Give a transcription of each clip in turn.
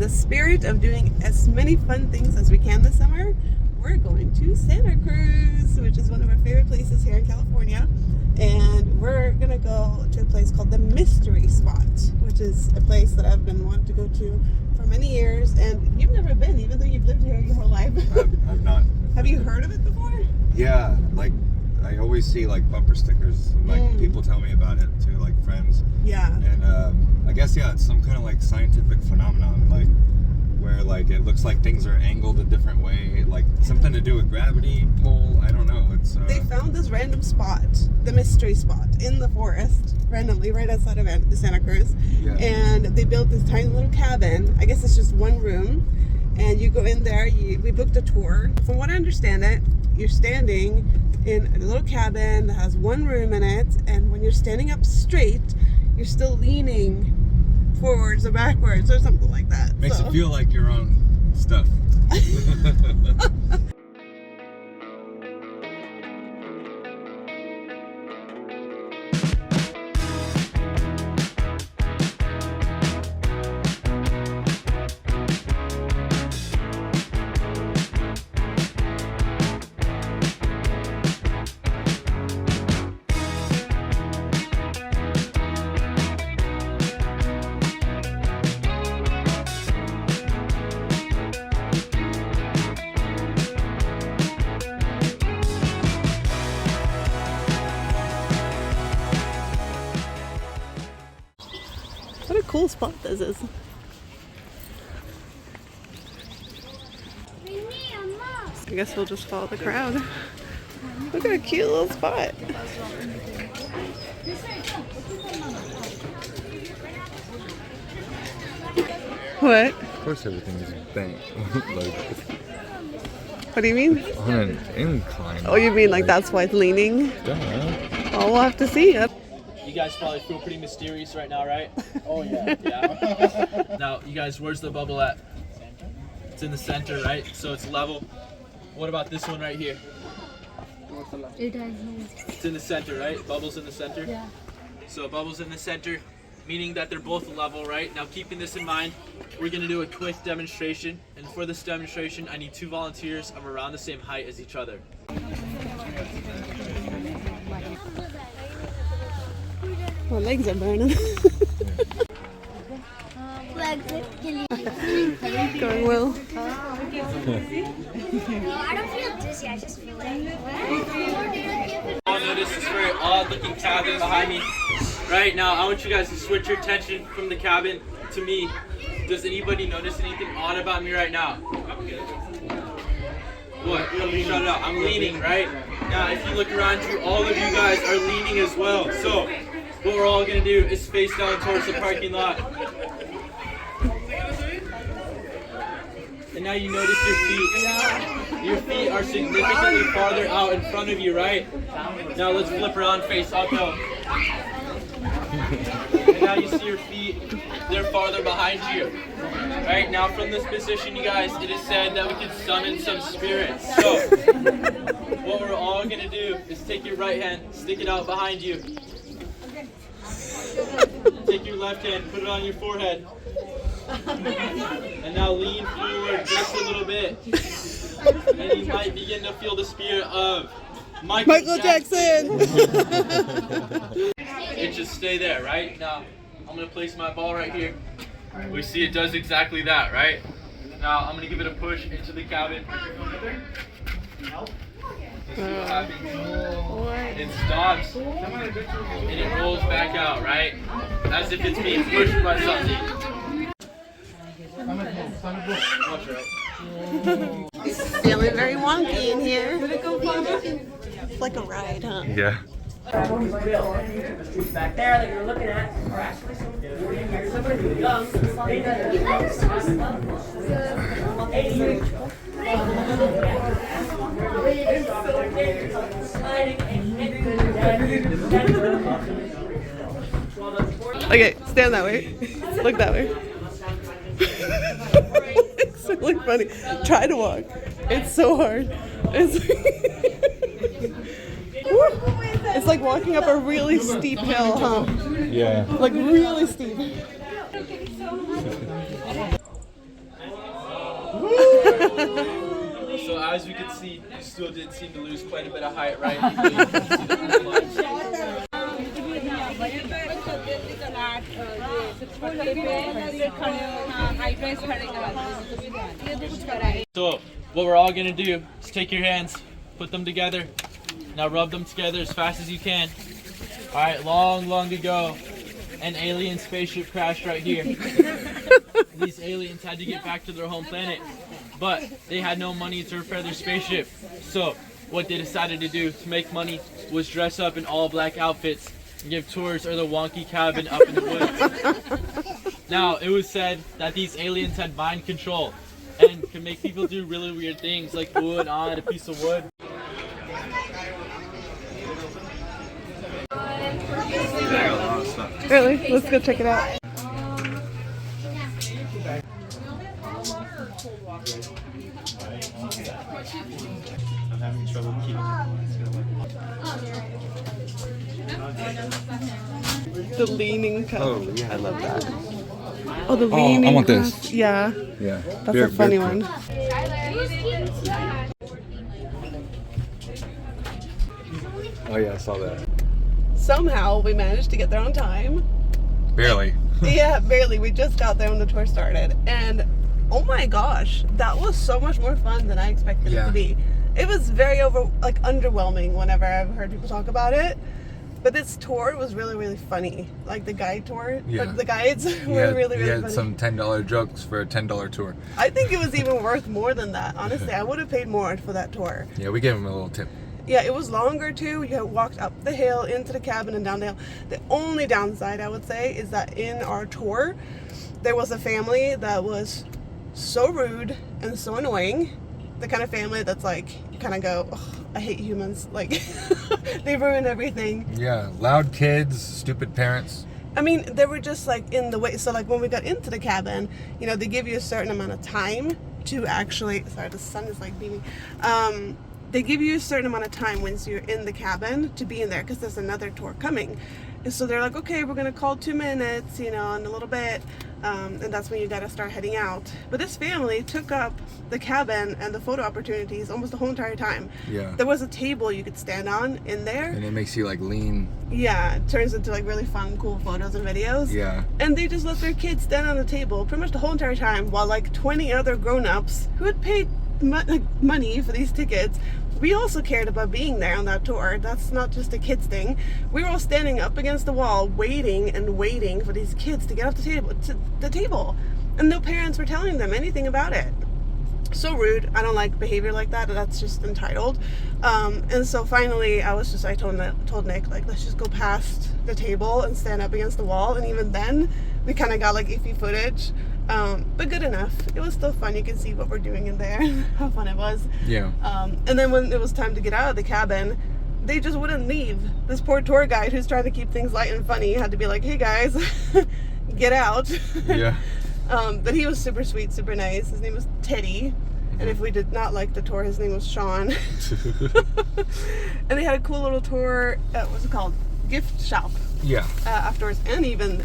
the spirit of doing as many fun things as we can this summer, we're going to Santa Cruz, which is one of our favorite places here in California. And we're gonna go to a place called the Mystery Spot, which is a place that I've been wanting to go to for many years. And you've never been, even though you've lived here your whole life. I've not. Have you heard of it before? Yeah, like I always see like bumper stickers, and, like people tell me about it too, like friends. Yeah. And I guess it's some kind of like scientific phenomenon, like where like it looks like things are angled a different way, like something to do with gravity, pull. I don't know. It's they found this random spot, the Mystery Spot, in the forest, randomly right outside of Santa Cruz. Yeah. And they built this tiny little cabin. I guess it's just one room, and you go in there. We booked a tour. From what I understand it, you're standing in a little cabin that has one room in it, and when you're standing up straight, you're still leaning forwards or backwards or something like that. Makes it feel like you're on stuff. What a cool spot this is. I guess we'll just follow the crowd. Look at a cute little spot. What? Of course, everything is bent. Like, What do you mean? on an incline. Oh, you mean like that's why it's leaning? Yeah. Oh, we'll have to see it. You guys probably feel pretty mysterious right now, right? Oh yeah. Yeah. Now, you guys, where's the bubble at? It's in the center, right? So it's level. What about this one right here? It's in the center, right? Bubble's in the center? Yeah. So bubble's in the center, meaning that they're both level, right? Now, keeping this in mind, we're gonna do a quick demonstration. And for this demonstration, I need 2 volunteers of around the same height as each other. My legs are burning. Going well. I don't feel dizzy, I just feel like... I'll notice this very odd-looking cabin behind me. Right now, I want you guys to switch your attention from the cabin to me. Does anybody notice anything odd about me right now? What? Shut it up. I'm leaning, right? Now, if you look around you, all of you guys are leaning as well. So, what we're all gonna do is face down towards the parking lot. And now you notice your feet. Your feet are significantly farther out in front of you, right? Now let's flip around, face uphill. And now you see your feet, they're farther behind you. Right, now from this position, you guys, it is said that we can summon some spirits. So, what we're all gonna do is take your right hand, stick it out behind you. Take your left hand, put it on your forehead. And now lean forward just a little bit. And you might begin to feel the spirit of Michael Jackson. It should stay there, right? Now, I'm going to place my ball right here. We see it does exactly that, right? Now, I'm going to give it a push into the cabin. See what happens. It stops, and it rolls back out, right? As if it's being pushed by something. Feeling very wonky in here. It's like a ride, huh? Yeah. Back there that you're looking at are actually somebody young. Okay, stand that way. Look that way. It's really funny. Try to walk. It's so hard. It's like walking up a really steep hill, huh? Yeah. Like really steep. So as we could see, you still did seem to lose quite a bit of height, right? You can see the blue lines. So what we're all gonna do is take your hands, put them together. Now rub them together as fast as you can. All right, long ago, an alien spaceship crashed right here. These aliens had to get back to their home planet, but they had no money to repair their spaceship. So what they decided to do to make money was dress up in all black outfits and give tours of the wonky cabin up in the woods. Now, it was said that these aliens had mind control and could make people do really weird things, like ooh and ah at a piece of wood. Really? Let's go check it out. I'm having trouble keeping The leaning cup. Oh, yeah. I love that. Oh, the leaning I want cup. this. Yeah, Yeah. that's a funny one. Oh yeah, I saw that. Somehow we managed to get there on time. Barely. Yeah, barely. We just got there when the tour started. And oh my gosh, that was so much more fun than I expected it Yeah. to be. It was very underwhelming whenever I've heard people talk about it. But this tour was really funny. Like the guide tour. Yeah. But the guides We were had, really we had funny. some $10 jokes for a $10 tour. I think it was even worth more than that. Honestly, I would have paid more for that tour. Yeah, we gave him a little tip. Yeah, it was longer too. You walked up the hill into the cabin and down the hill. The only downside I would say is that in our tour, there was a family that was so rude and so annoying. The kind of family that's like, you kind of go, oh, I hate humans. Like, they ruin everything. Yeah, loud kids, stupid parents. I mean, they were just like in the way. So like when we got into the cabin, you know, they give you a certain amount of time to actually, sorry, the sun is like beaming. They give you a certain amount of time once you're in the cabin to be in there because there's another tour coming. And so they're like, okay, we're going to call 2 minutes, you know, in a little bit. And that's when you got to start heading out. But this family took up the cabin and the photo opportunities almost the whole entire time. Yeah. There was a table you could stand on in there. And it makes you like lean. Yeah, it turns into like really fun, cool photos and videos. Yeah. And they just let their kids stand on the table pretty much the whole entire time while like 20 other grown-ups who had paid money for these tickets. We also cared about being there on that tour. That's not just a kids thing. We were all standing up against the wall waiting and waiting for these kids to get off the table. And no parents were telling them anything about it. So rude. I don't like behavior like that. That's just entitled. And so finally I told Nick, like, let's just go past the table and stand up against the wall. And even then we kind of got like iffy footage. But good enough. It was still fun. You can see what we're doing in there, how fun it was. Yeah. And then when it was time to get out of the cabin, they just wouldn't leave. This poor tour guide who's trying to keep things light and funny had to be like, hey guys, get out. Yeah. But he was super sweet, super nice. His name was Teddy. And if we did not like the tour, his name was Sean. And they had a cool little tour, what's it called? Gift shop. Yeah. Afterwards, and even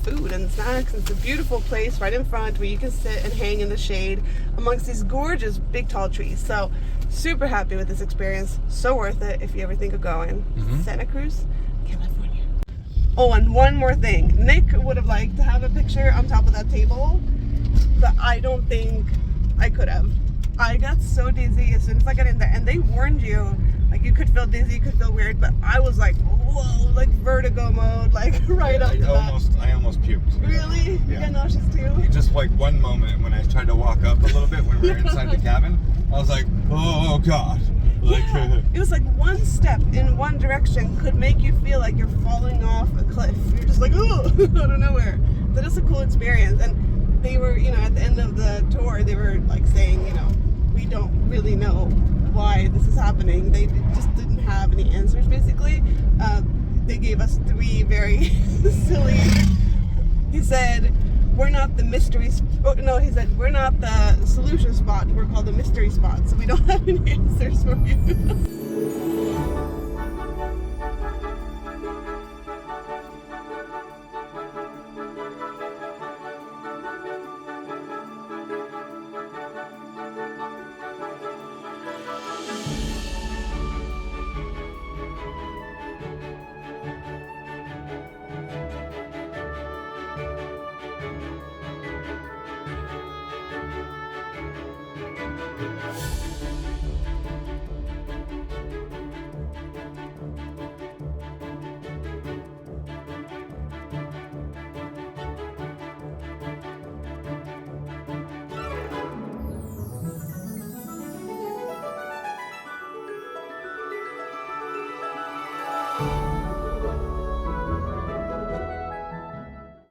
food and snacks. It's a beautiful place right in front where you can sit and hang in the shade amongst these gorgeous big tall trees. So super happy with this experience. So worth it if you ever think of going. Santa Cruz, California. Oh, and one more thing. Nick would have liked to have a picture on top of that table, but I don't think I could have. I got so dizzy as soon as I got in there, and they warned you, like you could feel dizzy, you could feel weird, but I was like, whoa, like vertigo mode, like right up to that. I almost puked. Really? You Yeah. got nauseous too? Just like one moment when I tried to walk up a little bit when we were inside the cabin, I was like, oh god. Like, Yeah. It was like one step in one direction could make you feel like you're falling off a cliff. You're just like, oh, out of nowhere. That is a cool experience. And they were, you know, at the end of the tour, they were like saying, you know, we don't really know why this is happening. They just didn't have any answers, basically. They gave us 3 very silly. He said, we're not the mystery. No, he said, we're not the solution spot. We're called the mystery spot. So we don't have any answers for you.